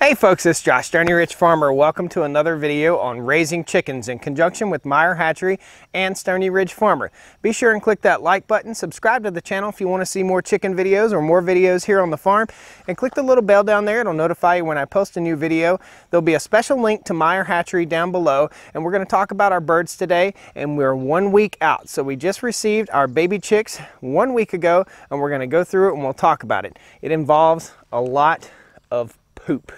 Hey folks, it's Josh, Stoney Rich Farmer. Welcome to another video on raising chickens in conjunction with Meyer Hatchery and Stoney Ridge Farmer. Be sure and click that like button, subscribe to the channel if you want to see more chicken videos or more videos here on the farm, and click the little bell down there. It'll notify you when I post a new video. There'll be a special link to Meyer Hatchery down below, and we're going to talk about our birds today, and we're 1 week out. So we just received our baby chicks 1 week ago, and we're going to go through it and we'll talk about it. It involves a lot of poop.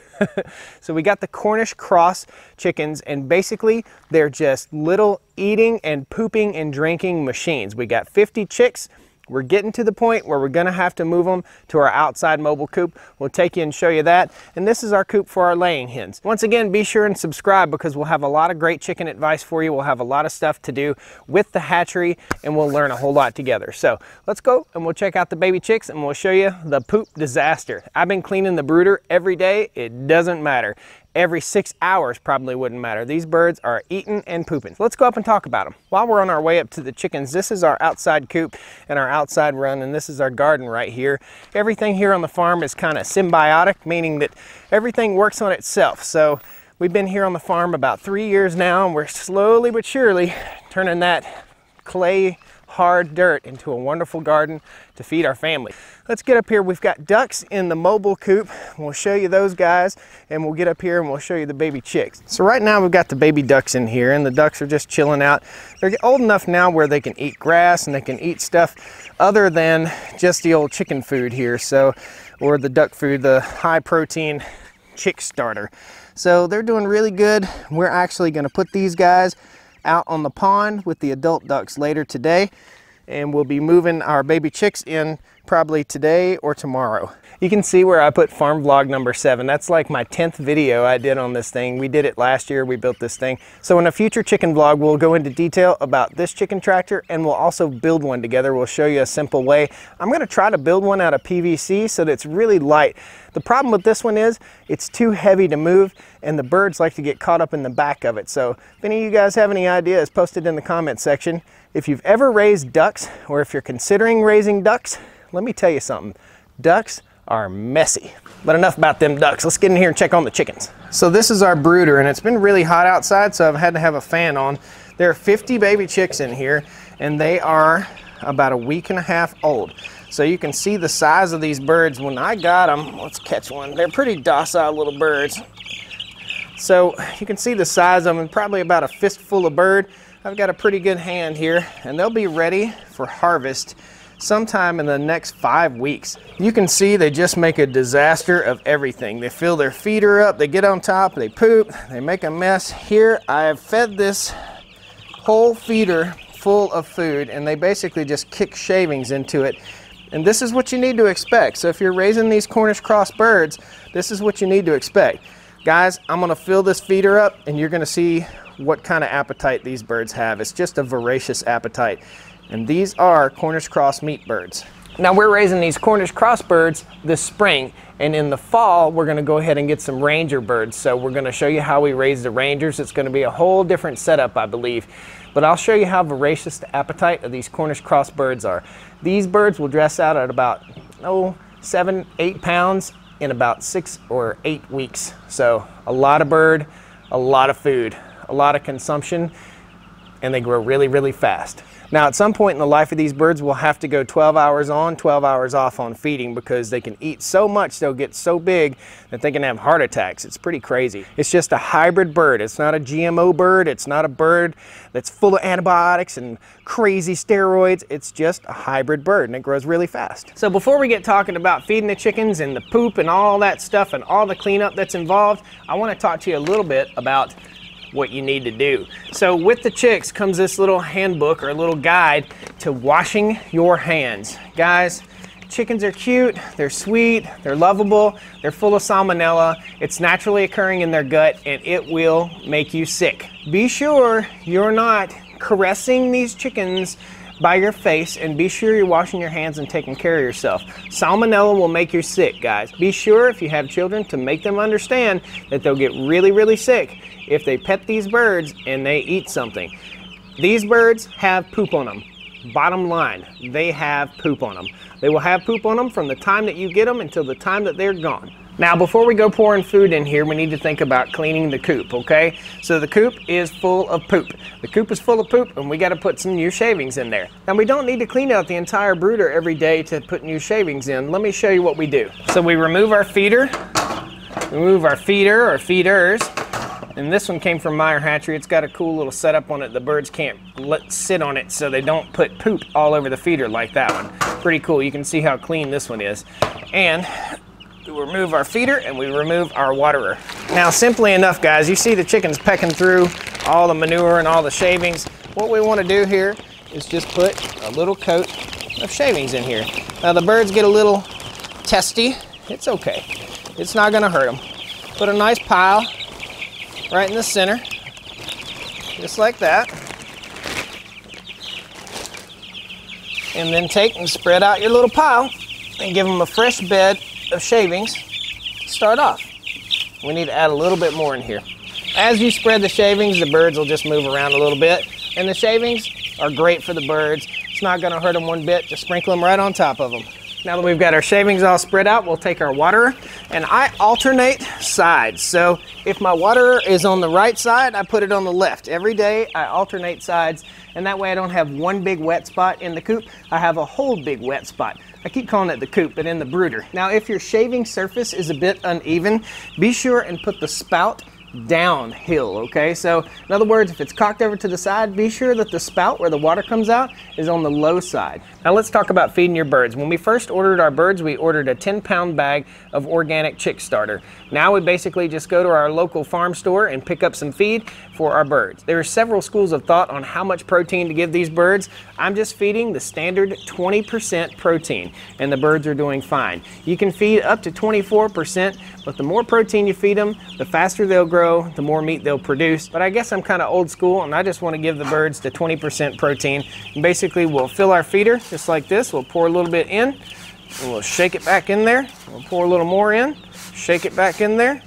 So we got the Cornish cross chickens, and basically they're just little eating and pooping and drinking machines. We got 50 chicks. We're getting to the point where we're gonna have to move them to our outside mobile coop. We'll take you and show you that. And this is our coop for our laying hens. Once again, be sure and subscribe because we'll have a lot of great chicken advice for you. We'll have a lot of stuff to do with the hatchery and we'll learn a whole lot together. So let's go and we'll check out the baby chicks and we'll show you the poop disaster. I've been cleaning the brooder every day. It doesn't matter. Every 6 hours probably wouldn't matter. These birds are eating and pooping. So let's go up and talk about them. While we're on our way up to the chickens, this is our outside coop and our outside run, and this is our garden right here. Everything here on the farm is kind of symbiotic, meaning that everything works on itself. So we've been here on the farm about 3 years now, and we're slowly but surely turning that clay hard dirt into a wonderful garden to feed our family. Let's get up here. We've got ducks in the mobile coop. We'll show you those guys, and we'll get up here and we'll show you the baby chicks. So right now we've got the baby ducks in here, and the ducks are just chilling out. They're old enough now where they can eat grass and they can eat stuff other than just the old chicken food here, so, or the duck food, the high protein chick starter. So they're doing really good. We're actually going to put these guys out on the pond with the adult ducks later today, and we'll be moving our baby chicks in probably today or tomorrow. You can see where I put farm vlog number 7. That's like my 10th video I did on this thing. We did it last year. We built this thing. So in a future chicken vlog, we'll go into detail about this chicken tractor, and we'll also build one together. We'll show you a simple way. I'm going to try to build one out of PVC so that it's really light. The problem with this one is it's too heavy to move, and the birds like to get caught up in the back of it. So if any of you guys have any ideas, post it in the comment section. If you've ever raised ducks, or if you're considering raising ducks, let me tell you something. Ducks are messy. But enough about them ducks. Let's get in here and check on the chickens. So this is our brooder, and it's been really hot outside, so I've had to have a fan on. There are 50 baby chicks in here, and they are about a week and a half old. So you can see the size of these birds. When I got them, let's catch one. They're pretty docile little birds. So you can see the size of them, probably about a fistful of bird. I've got a pretty good hand here, and they'll be ready for harvest sometime in the next 5 weeks. You can see they just make a disaster of everything. They fill their feeder up, they get on top, they poop, they make a mess. Here I have fed this whole feeder full of food, and they basically just kick shavings into it. And this is what you need to expect. So if you're raising these Cornish cross birds, this is what you need to expect. Guys, I'm gonna fill this feeder up, and you're gonna see what kind of appetite these birds have. It's just a voracious appetite. And these are Cornish cross meat birds. Now we're raising these Cornish cross birds this spring, and in the fall we're going to go ahead and get some ranger birds. So we're going to show you how we raise the rangers. It's going to be a whole different setup, I believe. But I'll show you how voracious the appetite of these Cornish cross birds are. These birds will dress out at about 7-8 pounds in about 6 or 8 weeks. So a lot of bird, a lot of food, a lot of consumption, and they grow really, really fast. Now at some point in the life of these birds, we'll have to go 12 hours on, 12 hours off on feeding because they can eat so much, they'll get so big that they can have heart attacks. It's pretty crazy. It's just a hybrid bird. It's not a GMO bird. It's not a bird that's full of antibiotics and crazy steroids. It's just a hybrid bird, and it grows really fast. So before we get talking about feeding the chickens and the poop and all that stuff and all the cleanup that's involved, I want to talk to you a little bit about what you need to do. So with the chicks comes this little handbook or a little guide to washing your hands. Guys, chickens are cute, they're sweet, they're lovable, they're full of salmonella. It's naturally occurring in their gut, and it will make you sick. Be sure you're not caressing these chickens by your face, and be sure you're washing your hands and taking care of yourself. Salmonella will make you sick, guys. Be sure if you have children to make them understand that they'll get really, really sick if they pet these birds and they eat something. These birds have poop on them. Bottom line, they have poop on them. They will have poop on them from the time that you get them until the time that they're gone. Now, before we go pouring food in here, we need to think about cleaning the coop, okay? So the coop is full of poop. The coop is full of poop, and we got to put some new shavings in there. Now, we don't need to clean out the entire brooder every day to put new shavings in. Let me show you what we do. So we remove our feeder, remove our feeder or feeders, and this one came from Meyer Hatchery. It's got a cool little setup on it. The birds can't sit on it so they don't put poop all over the feeder like that one. Pretty cool. You can see how clean this one is. And we remove our feeder and we remove our waterer. Now, simply enough, guys, you see the chickens pecking through all the manure and all the shavings. What we want to do here is just put a little coat of shavings in here. Now, the birds get a little testy. It's okay. It's not going to hurt them. Put a nice pile right in the center, just like that. And then take and spread out your little pile and give them a fresh bed of shavings to start off. We need to add a little bit more in here. As you spread the shavings, the birds will just move around a little bit, and the shavings are great for the birds. It's not going to hurt them one bit. Just sprinkle them right on top of them. Now that we've got our shavings all spread out, we'll take our waterer, and I alternate sides. So if my waterer is on the right side, I put it on the left. Every day I alternate sides, and that way I don't have one big wet spot in the coop. I have a whole big wet spot. I keep calling it the coop, but in the brooder. Now, if your shaving surface is a bit uneven, be sure and put the spout downhill, okay? So in other words, if it's cocked over to the side, be sure that the spout where the water comes out is on the low side. Now let's talk about feeding your birds. When we first ordered our birds, we ordered a 10-pound bag of organic chick starter. Now we basically just go to our local farm store and pick up some feed for our birds. There are several schools of thought on how much protein to give these birds. I'm just feeding the standard 20% protein, and the birds are doing fine. You can feed up to 24%, but the more protein you feed them, the faster they'll grow, the more meat they'll produce. But I guess I'm kind of old school, and I just want to give the birds the 20% protein. And basically, we'll fill our feeder just like this. We'll pour a little bit in, and we'll shake it back in there. We'll pour a little more in, shake it back in there,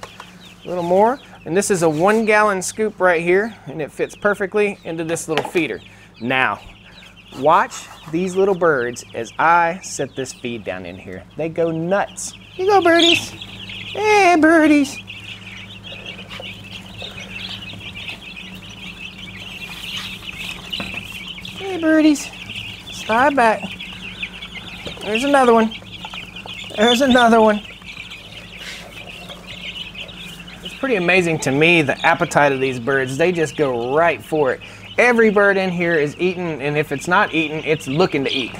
a little more. And this is a 1-gallon scoop right here, and it fits perfectly into this little feeder. Now, watch these little birds as I set this feed down in here. They go nuts. You go, birdies. Hey, birdies. Hey, birdies. Slide back. There's another one. There's another one. It's pretty amazing to me, the appetite of these birds. They just go right for it. Every bird in here is eating, and if it's not eating, it's looking to eat.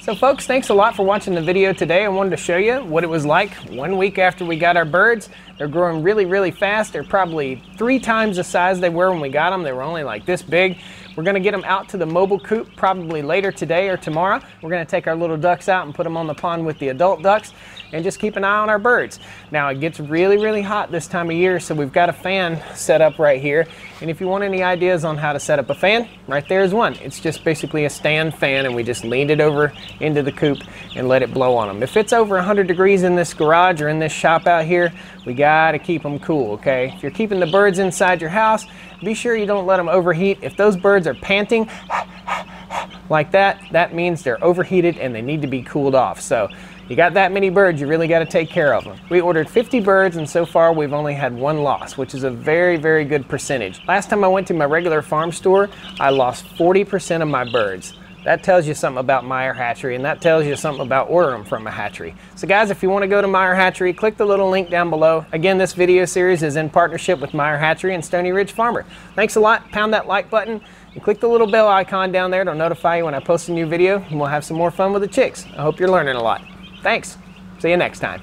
So folks, thanks a lot for watching the video today. I wanted to show you what it was like 1 week after we got our birds. They're growing really, really fast. They're probably 3 times the size they were when we got them. They were only like this big. We're gonna get them out to the mobile coop probably later today or tomorrow. We're gonna take our little ducks out and put them on the pond with the adult ducks and just keep an eye on our birds. Now it gets really, really hot this time of year, so we've got a fan set up right here. And if you want any ideas on how to set up a fan, right there is one. It's just basically a stand fan, and we just leaned it over into the coop and let it blow on them. If it's over 100 degrees in this garage or in this shop out here, we gotta keep them cool, okay? If you're keeping the birds inside your house, be sure you don't let them overheat. If those birds are panting like that, that means they're overheated and they need to be cooled off. So you got that many birds, you really got to take care of them. We ordered 50 birds, and so far we've only had 1 loss, which is a very, very good percentage. Last time I went to my regular farm store, I lost 40% of my birds. That tells you something about Meyer Hatchery, and that tells you something about ordering from a hatchery. So guys, if you want to go to Meyer Hatchery, click the little link down below. Again, this video series is in partnership with Meyer Hatchery and Stoney Ridge Farmer. Thanks a lot. Pound that like button and click the little bell icon down there to notify you when I post a new video, and we'll have some more fun with the chicks. I hope you're learning a lot. Thanks. See you next time.